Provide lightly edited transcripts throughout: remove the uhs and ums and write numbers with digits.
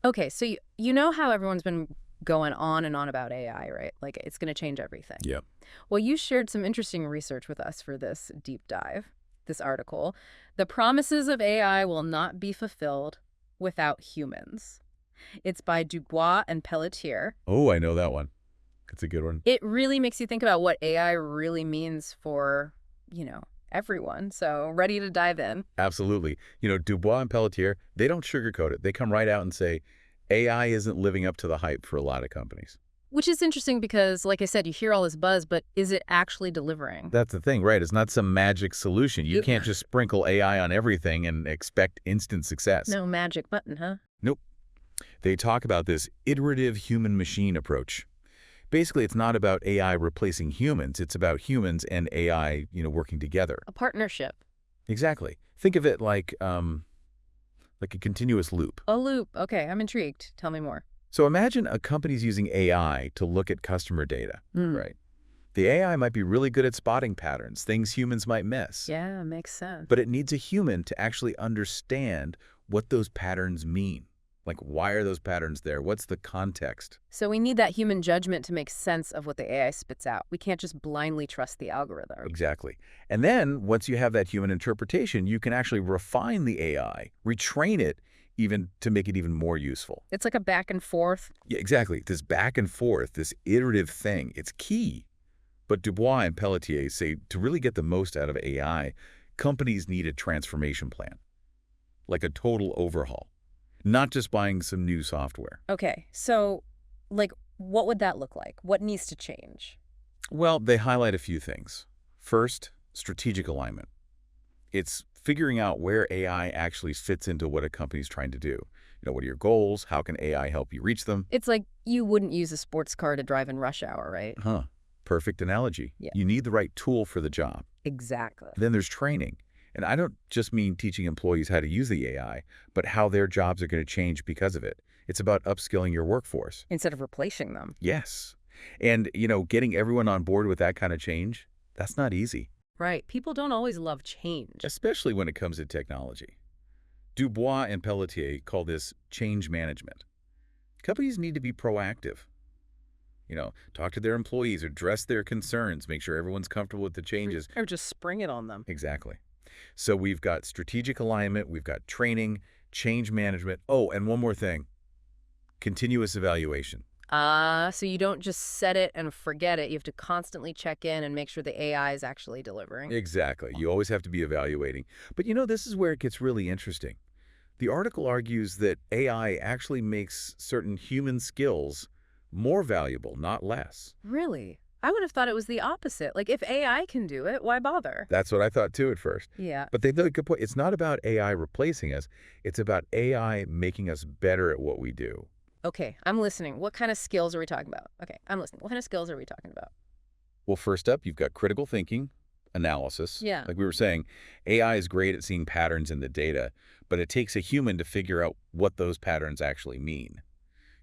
Okay, so you know how everyone's been going on and on about AI, right? Like it's going to change everything. Yeah. Well, you shared some interesting research with us for this deep dive, this article. The promises of AI will not be fulfilled without humans. It's by Dubois and Pelletier. Oh, I know that one. It's a good one. It really makes you think about what AI really means for, everyone. So, ready to dive in. Absolutely. Dubois and Pelletier, they don't sugarcoat it. They come right out and say AI isn't living up to the hype for a lot of companies. Which is interesting because, like I said, you hear all this buzz, but is it actually delivering? That's the thing, right? It's not some magic solution. You Yep. can't just sprinkle AI on everything and expect instant success. No magic button, huh? Nope. They talk about this iterative human-machine approach. Basically, it's not about AI replacing humans. It's about humans and AI, working together. A partnership. Exactly. Think of it like a continuous loop. A loop. Okay, I'm intrigued. Tell me more. So imagine a company's using AI to look at customer data, right? The AI might be really good at spotting patterns, things humans might miss. Yeah, makes sense. But it needs a human to actually understand what those patterns mean. Like, why are those patterns there? What's the context? So we need that human judgment to make sense of what the AI spits out. We can't just blindly trust the algorithm. Exactly. And then once you have that human interpretation, you can actually refine the AI, retrain it, even to make it even more useful. It's like a back and forth. Yeah, exactly. This back and forth, this iterative thing, it's key. But Dubois and Pelletier say to really get the most out of AI, companies need a transformation plan, like a total overhaul, not just buying some new software. Okay, so, what would that look like? What needs to change? Well, they highlight a few things. First, strategic alignment. It's figuring out where AI actually fits into what a company's trying to do. What are your goals? How can AI help you reach them? It's like you wouldn't use a sports car to drive in rush hour, right? Huh. Perfect analogy. Yeah. You need the right tool for the job. Exactly. Then there's training. And I don't just mean teaching employees how to use the AI, but how their jobs are going to change because of it. It's about upskilling your workforce. Instead of replacing them. Yes. And, getting everyone on board with that kind of change, that's not easy, Right. People don't always love change. especially when it comes to technology. Dubois and Pelletier call this change management. Companies need to be proactive. Talk to their employees, address their concerns, make sure everyone's comfortable with the changes. Or just spring it on them. Exactly. So we've got strategic alignment, we've got training, change management. Oh, and one more thing, continuous evaluation. So you don't just set it and forget it. You have to constantly check in and make sure the AI is actually delivering. Exactly. You always have to be evaluating. But this is where it gets really interesting. The article argues that AI actually makes certain human skills more valuable, not less. Really? I would have thought it was the opposite. Like, if AI can do it, why bother? That's what I thought too at first. Yeah. But they make a good point. It's not about AI replacing us. It's about AI making us better at what we do. Okay, I'm listening. What kind of skills are we talking about? Okay, I'm listening. What kind of skills are we talking about? Well, first up, you've got critical thinking, analysis. Yeah. Like we were saying, AI is great at seeing patterns in the data, but it takes a human to figure out what those patterns actually mean,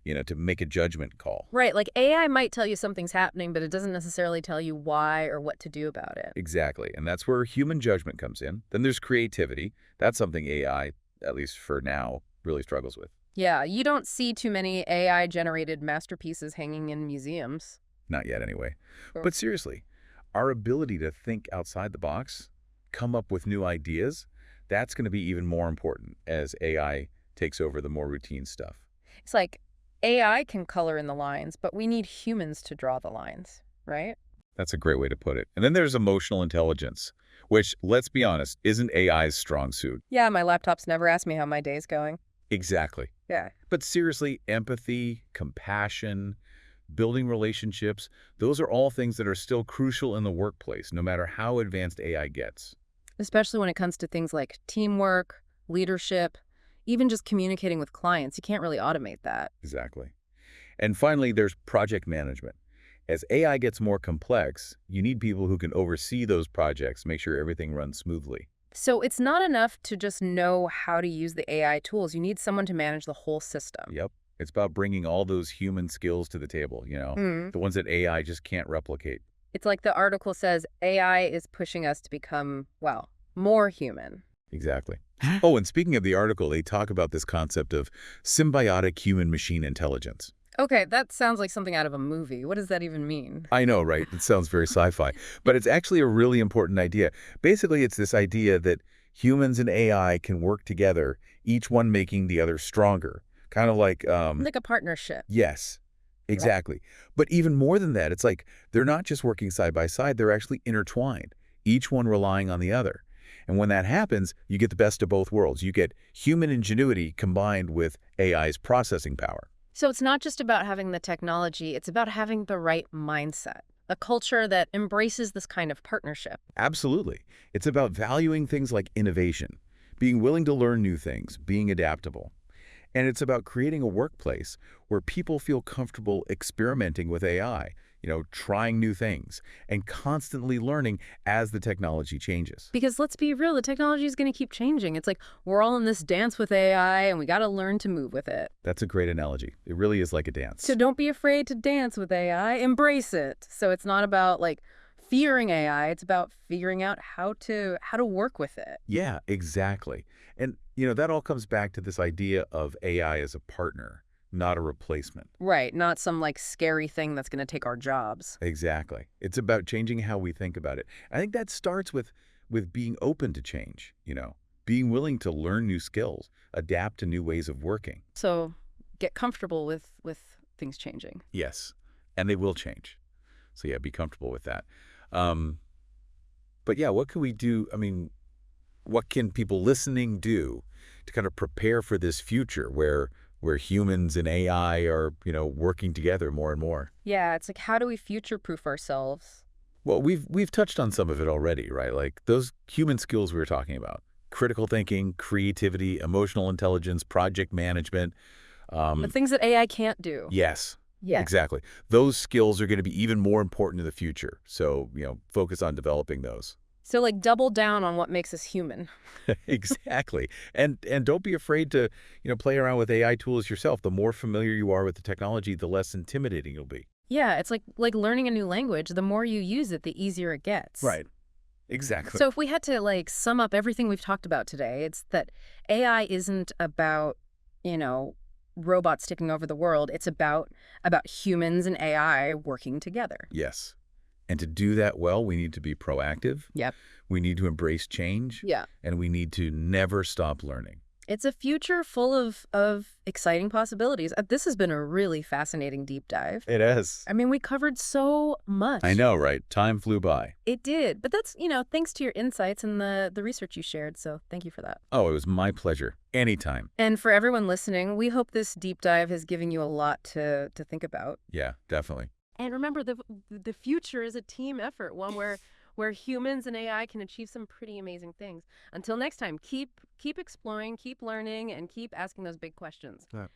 to make a judgment call. Right, like AI might tell you something's happening, but it doesn't necessarily tell you why or what to do about it. Exactly. And that's where human judgment comes in. Then there's creativity. That's something AI, at least for now, really struggles with. Yeah, you don't see too many AI-generated masterpieces hanging in museums. Not yet, anyway. Sure. But seriously, our ability to think outside the box, come up with new ideas, that's going to be even more important as AI takes over the more routine stuff. It's like AI can color in the lines, but we need humans to draw the lines, right? That's a great way to put it. And then there's emotional intelligence, which, let's be honest, isn't AI's strong suit. Yeah, my laptop's never asked me how my day's going. Exactly. Yeah. But seriously, empathy, compassion, building relationships, those are all things that are still crucial in the workplace, no matter how advanced AI gets. Especially when it comes to things like teamwork, leadership, even just communicating with clients. You can't really automate that. Exactly. And finally, there's project management. As AI gets more complex, you need people who can oversee those projects, make sure everything runs smoothly. So it's not enough to just know how to use the AI tools. You need someone to manage the whole system. Yep. It's about bringing all those human skills to the table, the ones that AI just can't replicate. It's like the article says, AI is pushing us to become, well, more human. Exactly. Oh, and speaking of the article, they talk about this concept of symbiotic human-machine intelligence. Okay, that sounds like something out of a movie. What does that even mean? I know, right? It sounds very sci-fi, but it's actually a really important idea. Basically, it's this idea that humans and AI can work together, each one making the other stronger. Kind of like, Like a partnership. yes, Right. exactly. But even more than that, it's like they're not just working side by side, they're actually intertwined, each one relying on the other. And when that happens, you get the best of both worlds. You get human ingenuity combined with AI's processing power. So it's not just about having the technology, it's about having the right mindset, a culture that embraces this kind of partnership. Absolutely. It's about valuing things like innovation, being willing to learn new things, being adaptable. And it's about creating a workplace where people feel comfortable experimenting with AI, trying new things, and constantly learning as the technology changes. Because let's be real, the technology is going to keep changing. It's like we're all in this dance with AI and we got to learn to move with it. That's a great analogy. It really is like a So dance. don't be afraid to dance with AI, embrace it. So it's not about like fearing AI, it's about figuring out how to work with it. Yeah, exactly. And, that all comes back to this idea of AI as a partner, not a replacement. Right, not some like scary thing that's going to take our jobs. Exactly. It's about changing how we think about it. I think that starts with being open to change, being willing to learn new skills, adapt to new ways of working. So get comfortable with things changing. Yes, and they will change. So yeah, be comfortable with that. Um, but yeah, what can we do? I mean, what can people listening do to kind of prepare for this future where humans and AI are, working together more and more? Yeah, it's like how do we future-proof ourselves? Well, we've touched on some of it already, right? Like those human skills we were talking about. Critical thinking, creativity, emotional intelligence, project management. The Um, things that AI can't do. yes, Yeah. exactly. Those skills are going to be even more important in the future. So, focus on developing those. So like double down on what makes us human. Exactly. And don't be afraid to, play around with AI tools yourself. The more familiar you are with the technology, the less intimidating it'll be. Yeah, it's like learning a new language. The more you use it, the easier it gets. Right. Exactly. So if we had to like sum up everything we've talked about today, it's that AI isn't about, you know, robots taking over the world. It's about humans and AI working together. Yes. And to do that well, we need to be proactive. Yep. We need to embrace change. Yeah. And we need to never stop learning. It's a future full of exciting possibilities. This has been a really fascinating deep dive. It is. I mean, we covered so much. I know, right? Time flew by. It did. But that's, thanks to your insights and the research you shared. So thank you for that. Oh, it was my pleasure. Anytime. And for everyone listening, we hope this deep dive has given you a lot to think about. Yeah, definitely. And remember, the future is a team effort, one where humans and AI can achieve some pretty amazing things. Until next time, keep exploring, keep learning, and keep asking those big questions. Yeah.